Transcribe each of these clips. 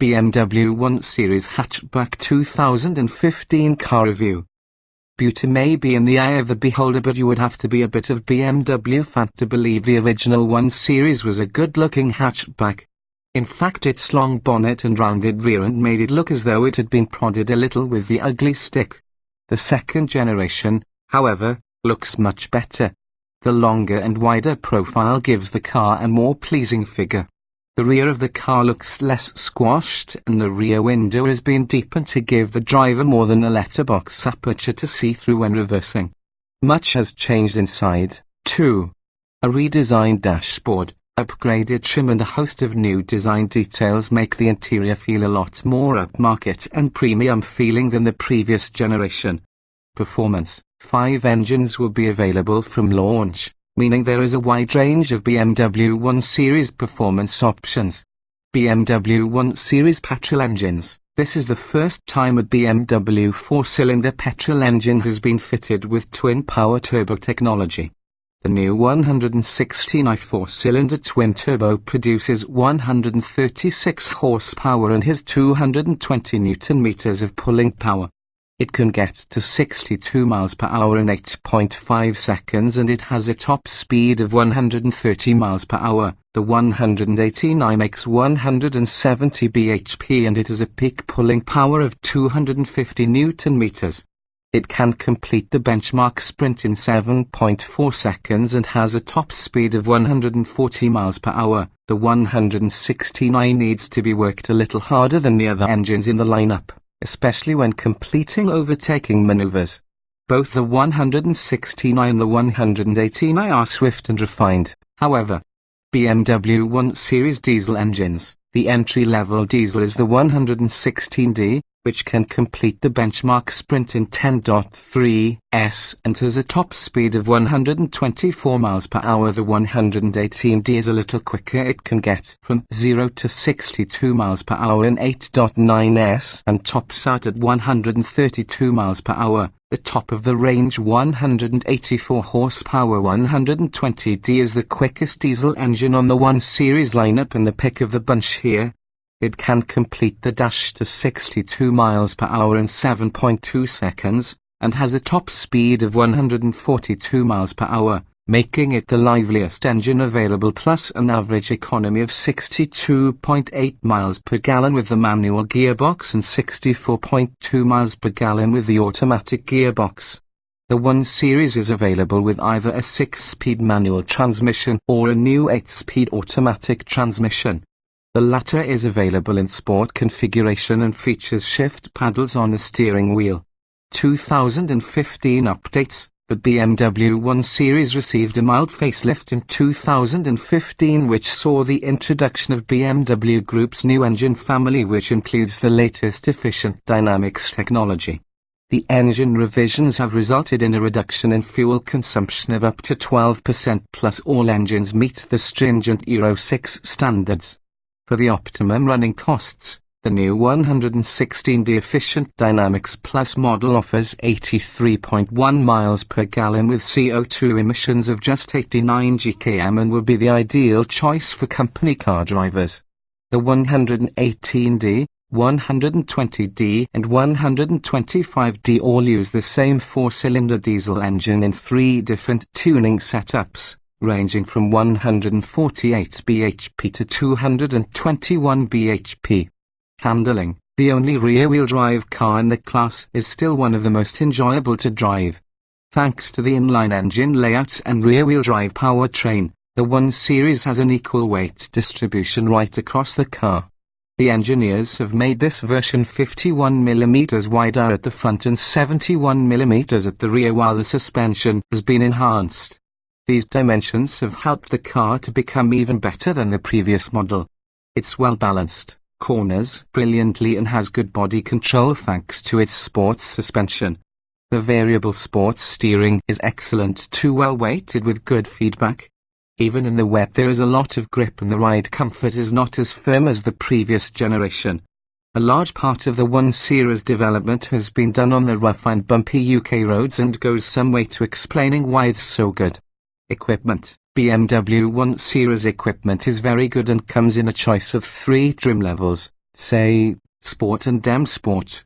BMW 1 Series Hatchback 2015 Car Review. Beauty may be in the eye of the beholder, but you would have to be a bit of BMW fan to believe the original 1 Series was a good-looking hatchback. In fact, its long bonnet and rounded rear end made it look as though it had been prodded a little with the ugly stick. The second generation, however, looks much better. The longer and wider profile gives the car a more pleasing figure. The rear of the car looks less squashed, and the rear window has been deepened to give the driver more than a letterbox aperture to see through when reversing. Much has changed inside, too. A redesigned dashboard, upgraded trim and a host of new design details make the interior feel a lot more upmarket and premium feeling than the previous generation. Performance: 5 engines will be available from launch, meaning there is a wide range of BMW 1 Series performance options. BMW 1 Series petrol engines. This is the first time a BMW 4-cylinder petrol engine has been fitted with twin-power turbo technology. The new 116i 4-cylinder twin-turbo produces 136 horsepower and has 220 Nm of pulling power. It can get to 62 miles per hour in 8.5 seconds, and it has a top speed of 130 miles per hour. The 118i makes 170 bhp and it has a peak pulling power of 250 Nm. It can complete the benchmark sprint in 7.4 seconds and has a top speed of 140 miles per hour. The 116i needs to be worked a little harder than the other engines in the lineup, especially when completing overtaking maneuvers. Both the 116i and the 118i are swift and refined, however. BMW 1 Series diesel engines. The entry-level diesel is the 116D, which can complete the benchmark sprint in 10.3 s and has a top speed of 124 miles per hour. The 118D is a little quicker. It can get from 0 to 62 miles per hour in 8.9 s and tops out at 132 miles per hour. The top of the range 184 horsepower 120D is the quickest diesel engine on the 1 Series lineup and the pick of the bunch here. It can complete the dash to 62 miles per hour in 7.2 seconds, and has a top speed of 142 miles per hour, making it the liveliest engine available, plus an average economy of 62.8 miles per gallon with the manual gearbox and 64.2 miles per gallon with the automatic gearbox. The 1 Series is available with either a 6-speed manual transmission or a new 8-speed automatic transmission. The latter is available in sport configuration and features shift paddles on the steering wheel. 2015 updates. The BMW 1 Series received a mild facelift in 2015, which saw the introduction of BMW Group's new engine family, which includes the latest efficient dynamics technology. The engine revisions have resulted in a reduction in fuel consumption of up to 12%, plus all engines meet the stringent Euro 6 standards. For the optimum running costs, the new 116D Efficient Dynamics Plus model offers 83.1 miles per gallon with CO2 emissions of just 89 GkM and will be the ideal choice for company car drivers. The 118D, 120D and 125D all use the same 4-cylinder diesel engine in 3 different tuning setups, ranging from 148 bhp to 221 bhp. Handling. The only rear-wheel drive car in the class is still one of the most enjoyable to drive. Thanks to the inline engine layout and rear-wheel drive powertrain, the 1 Series has an equal weight distribution right across the car. The engineers have made this version 51 mm wider at the front and 71 mm at the rear, while the suspension has been enhanced. These dimensions have helped the car to become even better than the previous model. It's well balanced, corners brilliantly and has good body control thanks to its sports suspension. The variable sports steering is excellent too, well weighted with good feedback. Even in the wet there is a lot of grip and the ride comfort is not as firm as the previous generation. A large part of the 1 Series development has been done on the rough and bumpy UK roads and goes some way to explaining why it's so good. Equipment. BMW 1 Series equipment is very good and comes in a choice of 3 trim levels. say, Sport and M Sport.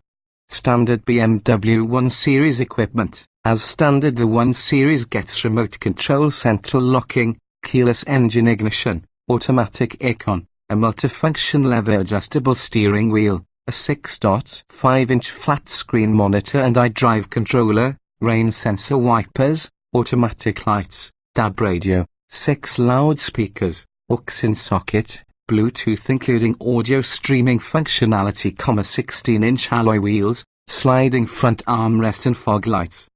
Standard BMW 1 Series equipment. As standard, the 1 Series gets remote control, central locking, keyless engine ignition, automatic aircon, a multifunction leather adjustable steering wheel, a 6.5-inch flat screen monitor and iDrive controller, rain sensor wipers, automatic lights, DAB radio, 6 loudspeakers, aux-in socket, Bluetooth including audio streaming functionality, 16-inch alloy wheels, sliding front armrest and fog lights.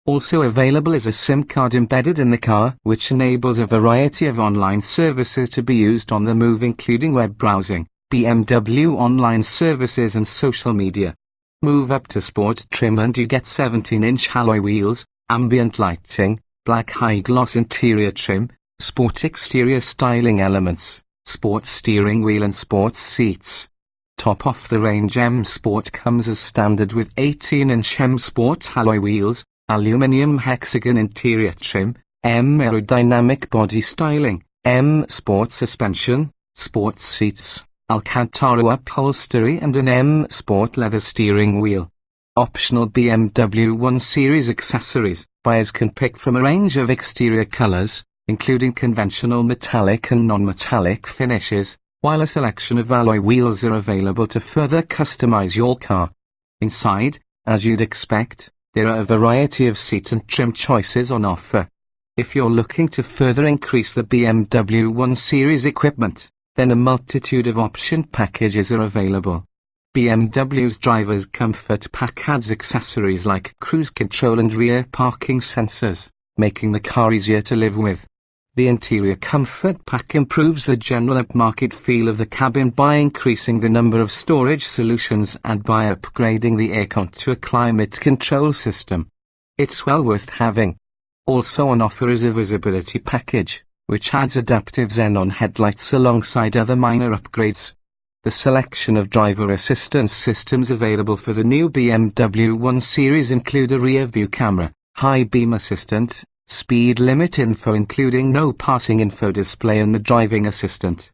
Also available is a SIM card embedded in the car, which enables a variety of online services to be used on the move, including web browsing, BMW online services and social media. Move up to sport trim and you get 17-inch alloy wheels, ambient lighting, black high-gloss interior trim, sport exterior styling elements, sport steering wheel and sports seats. Top off the range M Sport comes as standard with 18-inch M Sport alloy wheels, aluminium hexagon interior trim, M aerodynamic body styling, M Sport suspension, sports seats, Alcantara upholstery and an M Sport leather steering wheel. Optional BMW 1 Series accessories. Buyers can pick from a range of exterior colors, including conventional metallic and non-metallic finishes, while a selection of alloy wheels are available to further customize your car. Inside, as you'd expect, there are a variety of seat and trim choices on offer. If you're looking to further increase the BMW 1 Series equipment, then a multitude of option packages are available. BMW's Driver's Comfort Pack adds accessories like cruise control and rear parking sensors, making the car easier to live with. The Interior Comfort Pack improves the general upmarket feel of the cabin by increasing the number of storage solutions and by upgrading the aircon to a climate control system. It's well worth having. Also on offer is a visibility package, which adds adaptive xenon headlights alongside other minor upgrades. The selection of driver assistance systems available for the new BMW 1 Series include a rear view camera, high beam assistant, speed limit info including no passing info display and the driving assistant.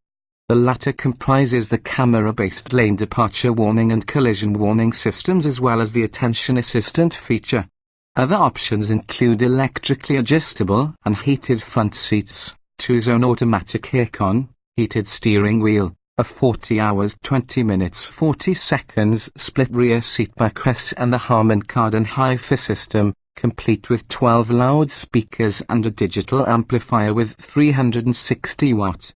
The latter comprises the camera-based lane departure warning and collision warning systems as well as the attention assistant feature. Other options include electrically adjustable and heated front seats, 2-zone automatic aircon, heated steering wheel, a 40 hours 20 minutes 40 seconds split rear seat backrest and the Harman Kardon hi-fi system, complete with 12 loudspeakers and a digital amplifier with 360 watt.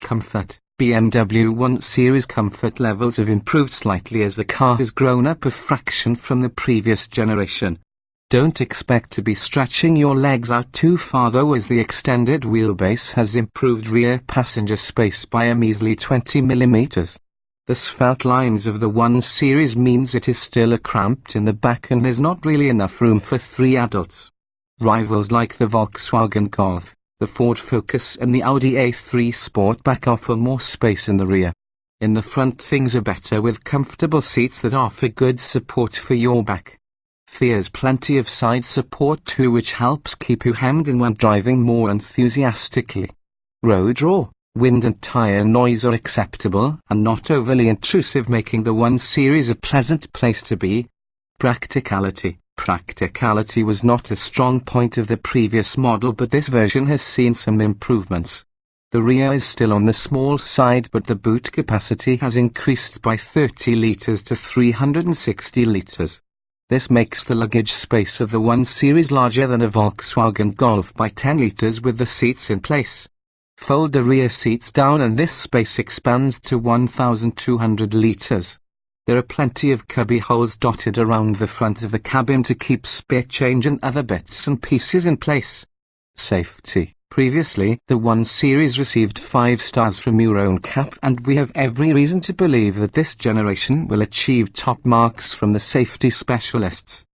Comfort. BMW 1 Series comfort levels have improved slightly as the car has grown up a fraction from the previous generation. Don't expect to be stretching your legs out too far though, as the extended wheelbase has improved rear passenger space by a measly 20 mm. The svelte lines of the 1 Series means it is still cramped in the back and there's not really enough room for 3 adults. Rivals like the Volkswagen Golf, the Ford Focus and the Audi A3 Sportback offer more space in the rear. In the front things are better with comfortable seats that offer good support for your back. There's plenty of side support too, which helps keep you hemmed in when driving more enthusiastically. Road roar, wind and tire noise are acceptable and not overly intrusive, making the 1 Series a pleasant place to be. Practicality. Practicality was not a strong point of the previous model, but this version has seen some improvements. The rear is still on the small side, but the boot capacity has increased by 30 litres to 360 litres. This makes the luggage space of the 1 Series larger than a Volkswagen Golf by 10 litres with the seats in place. Fold the rear seats down and this space expands to 1,200 litres. There are plenty of cubby holes dotted around the front of the cabin to keep spare change and other bits and pieces in place. Safety. Previously, the 1 Series received 5 stars from Euro NCAP, and we have every reason to believe that this generation will achieve top marks from the safety specialists.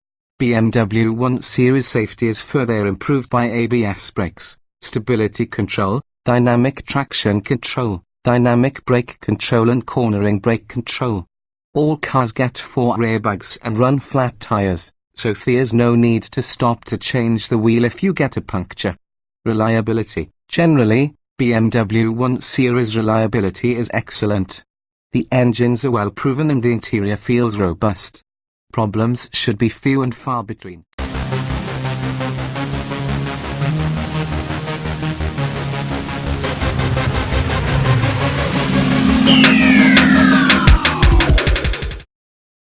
BMW 1 Series safety is further improved by ABS brakes, stability control, dynamic traction control, dynamic brake control and cornering brake control. All cars get 4 airbags and run flat tires, so there's no need to stop to change the wheel if you get a puncture. Reliability. Generally, BMW 1 Series reliability is excellent. The engines are well proven and the interior feels robust. Problems should be few and far between.